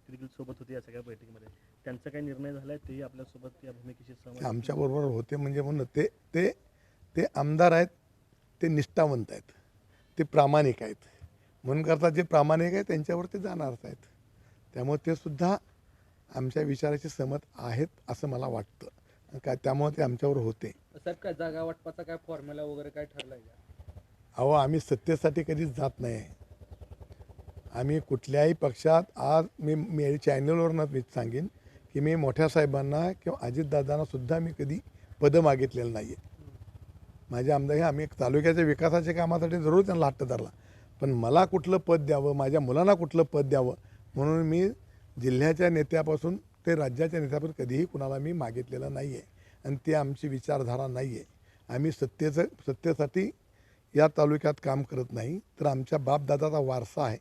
शेतकरी देखील सोबत होते या सगळ्या बैठकीमध्ये. त्यांचा काही निर्णय झाला आहे, तेही आपल्यासोबत या भूमिकेशी सहमत आमच्याबरोबर होते म्हणजे म्हणून ते ते ते आमदार आहेत, ते निष्ठावंत आहेत, ते प्रामाणिक आहेत. म्हणून करता जे प्रामाणिक आहे त्यांच्यावर ते जाणारच आहेत. त्यामुळे ते सुद्धा आमच्या विचाराशी सहमत आहेत असं मला वाटतं. काय त्यामुळे ते आमच्यावर होते. साहेब, काय जागा वाटपाचा काय फॉर्म्युला वगैरे काय ठरलाय का? अहो, आम्ही सत्तेसाठी कधीच जात नाही. आम्ही कुठल्याही पक्षात आज मी चॅनलवरच मी सांगेन की मी मोठ्या साहेबांना किंवा अजितदादांना सुद्धा मी कधी पदं मागितलेलं नाही आहे. माझ्या आमदार आम्ही तालुक्याच्या विकासाच्या कामासाठी जरूर त्यांना हट्ट धरला, पण मला कुठलं पद द्यावं, माझ्या मुलांना कुठलं पद द्यावं म्हणून मी जिल्ह्याच्या नेत्यापासून ते राज्याच्या नेत्यापासून कधीही कुणाला मी मागितलेलं नाही आहे. आणि ती आमची विचारधारा नाही आहे. आम्ही सत्तेसाठी या तालुक्यात काम करत नाही, तर आमच्या बापदादाचा वारसा आहे.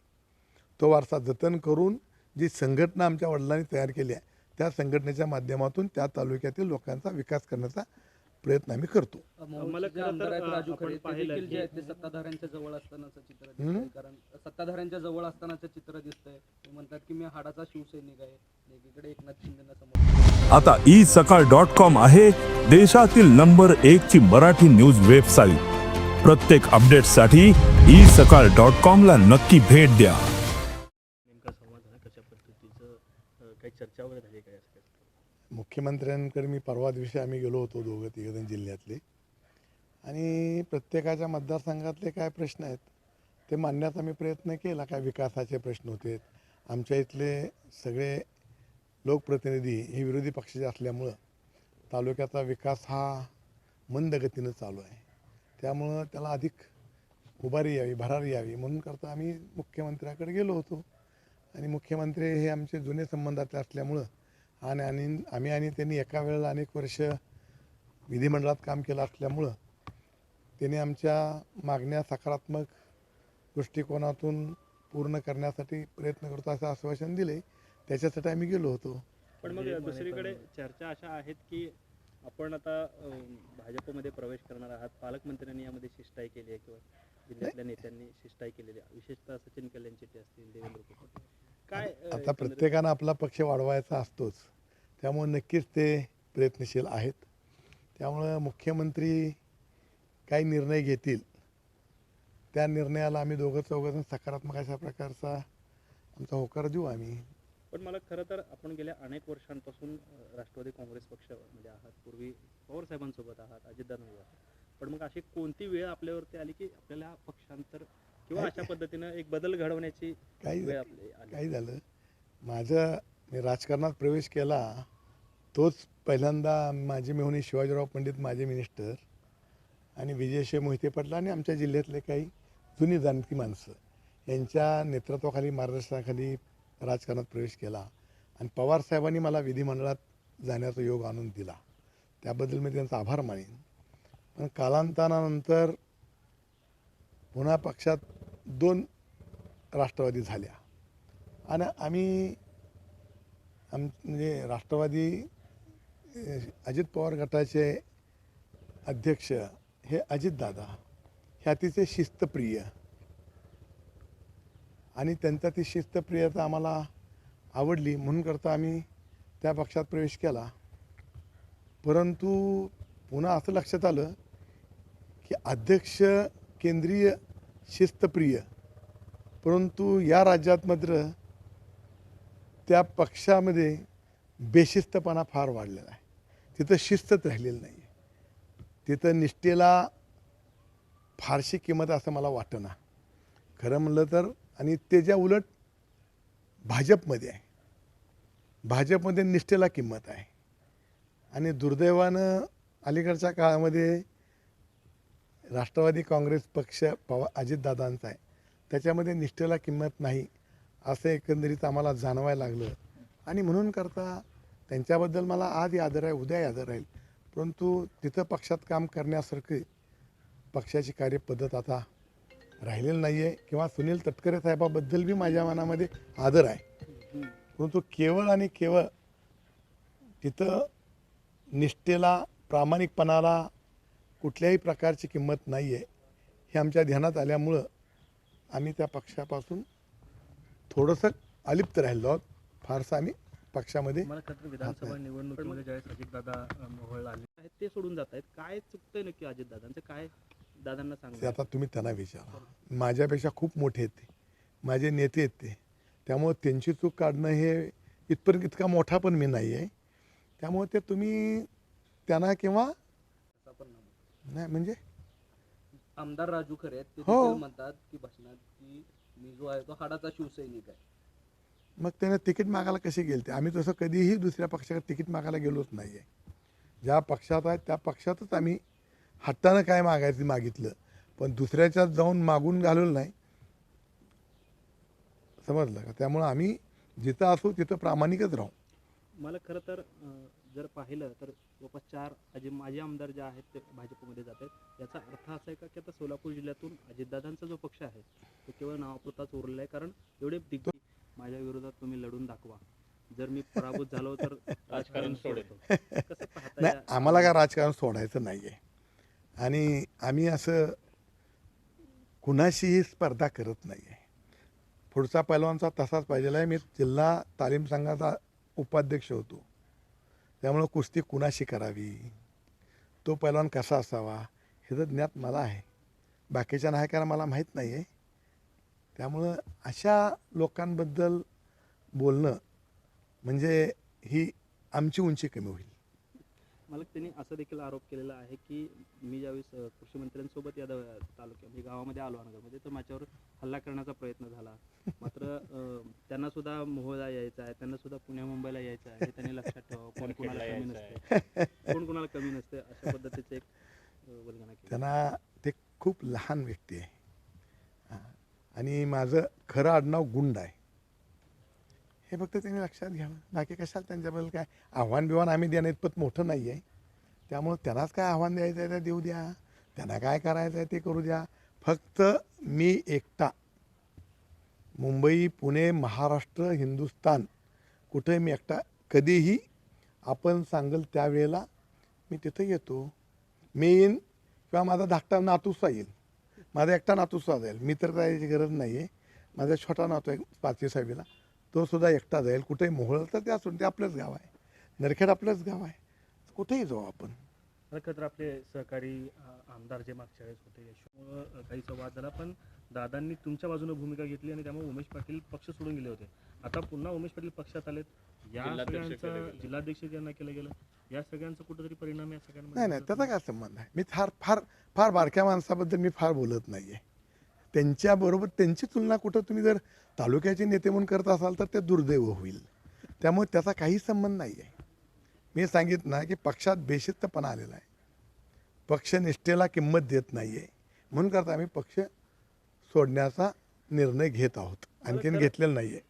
तो वारसा जतन करून जी संघटना आमच्या वडिलांनी तयार केली आहे, त्या संघटनेच्या माध्यमातून त्या तालुक्यातील लोकांचा विकास करण्याचा प्रयत्न आम्ही करतो. मला खरं तर राजू आपण खरे ते पाहिलं देखील जे की- आहेत ते सत्ताधाऱ्यांच्या जवळ असतानाचं चित्र दिसतंय. कारण सत्ताधाऱ्यांच्या जवळ असतानाचं चित्र दिसतंय. ते म्हणतात की मी हाडाचा शिवसैनिक आहे. एकीकडे एकनाथ शिंदेना समोर. आता isakal.com आहे देशातील नंबर 1 ची मराठी न्यूज वेबसाईट. प्रत्येक अपडेटसाठी isakal.com ला नक्की भेट द्या. नेमका संवाद झाला, कशा पद्धतीचं काही चर्चा वगैरे झाली काय असं? मुख्यमंत्र्यांकडे मी परवा दिवशी आम्ही गेलो होतो दोघं तिघजण जिल्ह्यातले, आणि प्रत्येकाच्या मतदारसंघातले काय प्रश्न आहेत ते मांडण्याचा मी प्रयत्न केला. काय विकासाचे प्रश्न होते. आमच्या इथले सगळे लोकप्रतिनिधी हे विरोधी पक्षाचे असल्यामुळं तालुक्याचा विकास हा मंद गतीनं चालू आहे. त्यामुळं त्याला अधिक उभारी यावी, भरारी यावी म्हणून करता आम्ही मुख्यमंत्र्याकडे गेलो होतो. आणि मुख्यमंत्री हे आमचे जुने संबंधातले असल्यामुळं आणि आम्ही आणि त्यांनी एका वेळेला अनेक वर्ष विधिमंडळात काम केलं असल्यामुळं त्यांनी आमच्या मागण्या सकारात्मक दृष्टिकोनातून पूर्ण करण्यासाठी प्रयत्न करतो असं आश्वासन दिले. त्याच्यासाठी आम्ही गेलो होतो. पण मग दुसरीकडे चर्चा अशा आहेत की आपण आता भाजपमध्ये प्रवेश करणार आहात. पालकमंत्र्यांनी यामध्ये शिष्टाई केली आहे किंवा जिल्ह्यातल्या नेत्यांनी शिष्टाई केलेली आहे, विशेषतः सचिन कल्याण चिट्टी असतील, देवेंद्र फडणवीस. काय आता प्रत्येकानं आपला पक्ष वाढवायचा असतोच, त्यामुळे नक्कीच ते प्रयत्नशील आहेत. त्यामुळं मुख्यमंत्री काही निर्णय घेतील त्या निर्णयाला आम्ही दोघं चौघजण सकारात्मक अशा प्रकारचा आमचा होकार देऊ आम्ही. पण मला खरं तर आपण गेल्या अनेक वर्षांपासून राष्ट्रवादी काँग्रेस पक्ष म्हणजे आहात, पूर्वी पवार साहेबांसोबत आहात, अजितदादांसोबत आहात. पण मग अशी कोणती वेळ आपल्यावरती आली की आपल्याला पक्षांतर किंवा अशा पद्धतीनं एक बदल घडवण्याची वेळ आपली आली? काही झालं, मी राजकारणात प्रवेश केला तोच पहिल्यांदा माझे मेहुणे शिवाजीराव पंडित माझे मिनिस्टर आणि विजयशिव मोहिते पाटील आणि आमच्या जिल्ह्यातले काही जुनी जाणती माणसं यांच्या नेतृत्वाखाली, मार्गदर्शनाखाली राजकारणात प्रवेश केला. आणि पवारसाहेबांनी मला विधिमंडळात जाण्याचा योग आणून दिला, त्याबद्दल मी त्यांचा आभार मानेन. पण कालांतरानंतर पुन्हा पक्षात 2 राष्ट्रवादी झाल्या आणि आम्ही म्हणजे राष्ट्रवादी अजित पवार गटाचे अध्यक्ष हे अजितदादा हे अतिशय शिस्तप्रिय, आणि त्यांचा ती शिस्तप्रियता आम्हाला आवडली म्हणून करता आम्ही त्या पक्षात प्रवेश केला. परंतु पुन्हा असं लक्षात आलं की अध्यक्ष केंद्रीय शिस्तप्रिय, परंतु या राज्यात मात्र त्या पक्षामध्ये बेशिस्तपणा फार वाढलेला आहे. तिथं शिस्तच राहिलेली नाही. तिथं निष्ठेला फारशी किंमत असं मला वाटेना खरं म्हणलं तर. आणि त्याच्या उलट भाजपमध्ये आहे. भाजपमध्ये निष्ठेला किंमत आहे. आणि दुर्दैवानं अलीकडच्या काळामध्ये राष्ट्रवादी काँग्रेस पक्ष अजितदादांचा आहे, त्याच्यामध्ये निष्ठेला किंमत नाही असं एकंदरीत आम्हाला जाणवायला लागलं. आणि म्हणून करता त्यांच्याबद्दल मला आजही आदर आहे, उद्याही आदर राहील. परंतु तिथं पक्षात काम करण्यासारखी पक्षाची कार्यपद्धत आता राहिलेलं नाही आहे. किंवा सुनील तटकरे साहेबाबद्दल बी माझ्या मनामध्ये आदर आहे, परंतु केवळ आणि केवळ तिथं निष्ठेला, प्रामाणिकपणाला कुठल्याही प्रकारची किंमत नाही आहे हे आमच्या ध्यानात आल्यामुळं आम्ही त्या पक्षापासून थोडंसं अलिप्त राहिलो आहोत. फारसं आम्ही पक्षामध्ये मला खरं विधानसभा निवडणुकीमध्ये ज्यावेळेस अजितदादा मोहोळला आले आहेत ते सोडून जात आहेत. काय चुकतंय नक्की अजितदादांचं? काय दादांना ते सांगा. आता तुम्ही त्यांना विचारा. माझ्यापेक्षा खूप मोठे आहेत ते, माझे नेते आहेत ते. त्यामुळं त्यांची चूक काढणं हे इतका मोठा पण मी नाही आहे. त्यामुळे ते तुम्ही त्यांना किंवा असा परिणाम. नाही म्हणजे आमदार राजू खरे आहेत ते हो. देखील म्हणतात की भाषणात की मी जो आहे तो हाडाचा शिवसैनिक आहे. मग त्याने तिकीट मागायला कसे गेले? आम्ही तसं कधीही दुसऱ्या पक्षाकडे तिकीट मागायला गेलोच नाही आहे. ज्या पक्षात आहे त्या पक्षातच आम्ही हट्टानं काय मागायचं मागितलं, पण दुसऱ्याच्यात जाऊन मागून घालवलं नाही. समजलं का? त्यामुळं आम्ही जिथं असू तिथं प्रामाणिकच राहू. मला खरं तर जर पाहिलं तर जवळपास 4 माजी आमदार जे आहेत ते भाजपमध्ये जात आहेत. याचा अर्थ असा आहे का की आता सोलापूर जिल्ह्यातून अजितदादांचा जो पक्ष आहे तो केवळ नावापुरताच उरलेला आहे? कारण एवढे दिग्गज माझ्या विरोधात तुम्ही लढून दाखवा, जर मी पराभूत झालो तर राजकारण सोडतो. कसं पाहता? नाही, आम्हाला काय राजकारण सोडायचं नाही आहे आणि आम्ही असं कुणाशीही स्पर्धा करत नाही आहे. पुढचा पैलवानचा तसाच पाहिजे आहे. मी जिल्हा तालीम संघाचा उपाध्यक्ष होतो, त्यामुळं कुस्ती कुणाशी करावी, तो पैलवान कसा असावा हे ज्ञात मला आहे. बाकीच्या नाही कारण मला माहीत नाही आहे. त्यामुळं अशा लोकांबद्दल बोलणं म्हणजे ही आमची उंची कमी होईल. मला त्यांनी असं देखील आरोप केलेला आहे की मी ज्यावेळेस कृषी मंत्र्यांसोबत या तालुक्यात म्हणजे गावामध्ये आलो नगरमध्ये तर माझ्यावर हल्ला करण्याचा प्रयत्न झाला. मात्र त्यांना सुद्धा मोहोळला यायचं आहे, त्यांना सुद्धा पुण्या मुंबईला यायचं आहे, हे त्यांनी लक्षात ठेवावं. कोण कोणाला कमी नसते, कोण कोणाला कमी नसते, अशा पद्धतीचे एक वल्गना केली. त्यांना ते खूप लहान व्यक्ती आहे. आणि माझं खरं आडनाव गुंड आहे हे फक्त त्यांनी लक्षात घ्यावं. बाकी कशाला त्यांच्याबद्दल काय आव्हान बिव्हान आम्ही देणं इतपत मोठं नाही आहे. त्यामुळं त्यांनाच काय आव्हान द्यायचं आहे ते देऊ द्या, त्यांना काय करायचं आहे ते करू द्या. फक्त मी एकटा मुंबई, पुणे, महाराष्ट्र, हिंदुस्थान कुठे मी एकटा कधीही आपण सांगेल त्यावेळेला मी तिथं येतो. मी येईन किंवा माझा धाकटा नातूसा येईल, माझा एकटा नातूसा जाईल. मी तर जायची गरज नाही आहे. माझा छोटा नातू आहे 5वी 6वीला, तो सुद्धा एकटा जाईल. कुठेही मोहोळ तर त्या ते आपलंच गाव आहे, नरखेड आपलंच गाव आहे, कुठेही जाऊ आपण. मला खरं तर आपले सहकारी आमदार जे मागच्या वेळेस होते यशमुळं काही संवाद झाला, पण दादांनी तुमच्या बाजूने भूमिका घेतली आणि त्यामुळे उमेश पाटील पक्ष सोडून गेले होते. आता पुन्हा उमेश पाटील पक्षात आलेत, या सगळ्यांचा जिल्हाध्यक्ष यांना केलं गेलं, या सगळ्यांचा कुठेतरी परिणाम या सगळ्यांमध्ये? नाही, त्याचा काय संबंध आहे? मी फार बारक्या माणसाबद्दल मी फार बोलत नाही आहे. त्यांच्याबरोबर त्यांची तुलना कुठं तुम्ही जर तालुक्याचे नेते म्हणून करत असाल तर ते दुर्दैव होईल. त्यामुळे त्याचा काही संबंध नाही आहे. मी सांगितलं ना की पक्षात बेशिस्तपणा आलेला आहे, पक्षनिष्ठेला किंमत देत नाही आहे, म्हणून करता आम्ही पक्ष सोडण्याचा निर्णय घेत आहोत. आणखीन घेतलेला नाही आहे.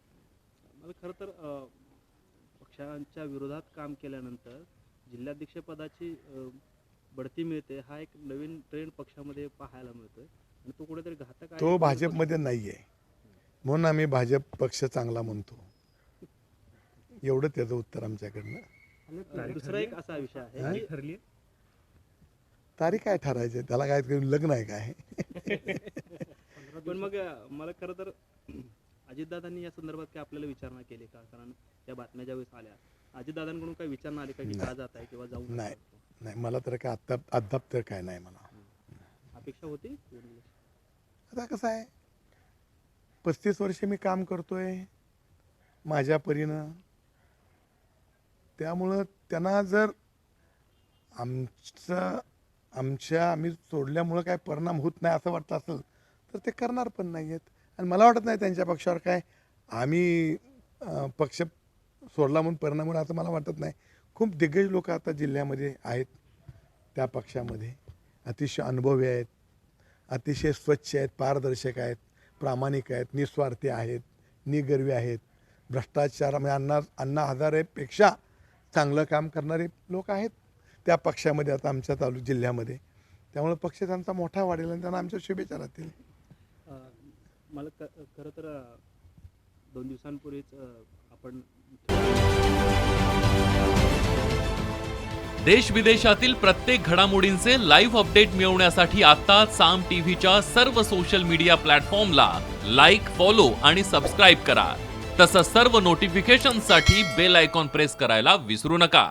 मला खरं तर पक्षांच्या विरोधात काम केल्यानंतर जिल्हाध्यक्षपदाची बढती मिळते, हा एक नवीन ट्रेंड पक्षामध्ये पाहायला मिळतोय आणि तो कुठेतरी घातक आहे. तो भाजपमध्ये नाही आहे, म्हणून आम्ही भाजप पक्ष चांगला म्हणतो. एवढं त्याचं उत्तर आमच्याकडनं. दुसरा एक असा विषय आहे की ठरली तारीख काय ठरायची, त्याला काय लग्न आहे काय? पण मग मला खरं तर अजितदादांनी या संदर्भात काय आपल्याला विचारणा केली का? कारण या बातम्या ज्यावेळेस आल्या अजितदादांकडून काही विचारणा आली का की का जात आहे किंवा जाऊ नाही, मला तर काय अद्याप तर काय नाही. मला अपेक्षा होती. आता कसं आहे, 35 वर्षे मी काम करतोय माझ्या परीनं. त्यामुळं त्यांना जर आम्ही सोडल्यामुळं काय परिणाम होत नाही असं वाटतं असेल तर ते करणार पण नाही आहेत. आणि मला वाटत नाही त्यांच्या पक्षावर काय आम्ही पक्ष सोडला म्हणून परिणाम होईल असं मला वाटत नाही. खूप दिग्गज लोक आता जिल्ह्यामध्ये आहेत त्या पक्षामध्ये, अतिशय अनुभवी आहेत, अतिशय स्वच्छ आहेत, पारदर्शक आहेत, प्रामाणिक आहेत, निस्वार्थी आहेत, निगर्वी आहेत, भ्रष्टाचार म्हणजे अण्णा हजारेपेक्षा चांगलं काम करणारे लोक आहेत त्या पक्षामध्ये आता आमच्या जिल्ह्यामध्ये. त्यामुळे पक्ष त्यांचा मोठा वाढेल आणि त्यांना आमच्या शुभेच्छा राहतील. मला खरं तर 2 दिवसांपूर्वीच आपण देश विदेशातील प्रत्येक घडामोडींचे लाईव्ह अपडेट मिळवण्यासाठी आता साम टीव्हीच्या सर्व सोशल मीडिया प्लॅटफॉर्मला लाईक, फॉलो आणि सबस्क्राईब करा. तसंच सर्व नोटिफिकेशनसाठी बेल आयकॉन प्रेस करायला विसरू नका.